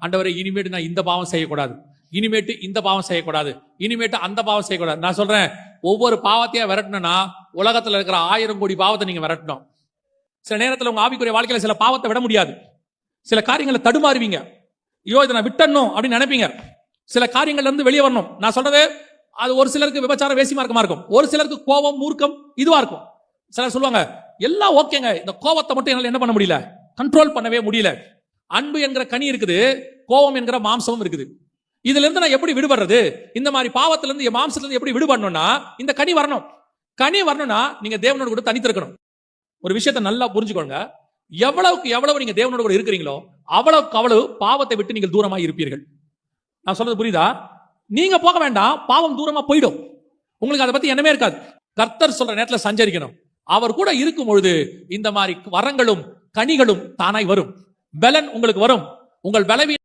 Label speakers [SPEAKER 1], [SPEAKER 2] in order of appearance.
[SPEAKER 1] ஆண்டவரே இனிமேட்டு நான் இந்த பாவம் செய்யக்கூடாது, இனிமேட்டு இந்த பாவம் செய்யக்கூடாது, இனிமேட்டு அந்த பாவம் செய்யக்கூடாது. நான் சொல்றேன், ஒவ்வொரு பாவத்தையா விரட்டணும்னா உலகத்துல இருக்கிற 1000 கோடி பாவத்தை நீங்க விரட்டணும். சில நேரத்துல உங்க ஆவிக்குரிய வாழ்க்கையில சில பாவத்தை விட முடியாது. சில காரியங்களை தடுமாறுவீங்க. ஐயோ இதை நான் விட்டணும் அப்படின்னு நினைப்பீங்க. சில காரியங்கள்ல இருந்து வெளியே வரணும். நான் சொல்றது, அது ஒரு சிலருக்கு விபச்சாரம் வேசி மார்க்கமா இருக்கும், ஒரு சிலருக்கு கோபம் மூர்க்கம் இதுவா இருக்கும். சிலர் சொல்லுவாங்க எல்லாம் ஓகேங்க, இந்த கோபத்தை மட்டும் என்னால என்ன பண்ண முடியல, கண்ட்ரோல் பண்ணவே முடியல. அன்பு என்கிற கனி இருக்குது, கோபம் என்கிற மாம்சமும் இருக்குது. இதுல இருந்து நான் எப்படி விடுபடுறது? இந்த மாதிரி பாவத்துல இருந்து மாம்சத்துல இருந்து எப்படி விடுபடணும்னா இந்த கனி வரணும். கனி வரணும்னா நீங்க தேவனோட கூட தனித்திருக்கணும். ஒரு விஷயத்தை நல்லா புரிஞ்சுக்கோங்க, எவ்வளவுக்கு எவ்வளவு நீங்க தேவனோட கூட இருக்கிறீங்களோ அவ்வளவுக்கு அவ்வளவு பாவத்தை விட்டு நீங்கள் தூரமா இருப்பீர்கள். நான் சொல்றது புரியுதா? நீங்க போக வேண்டாம், பாவம் தூரமா போயிடும். உங்களுக்கு அதை பத்தி எண்ணமே இருக்காது. கர்த்தர் சொல்ற நேரத்துல சஞ்சரிக்கணும். அவர் கூட இருக்கும் பொழுது இந்த மாதிரி வரங்களும் கனிகளும் தானாய் வரும். பலன் உங்களுக்கு வரும். உங்கள் பலவீனம்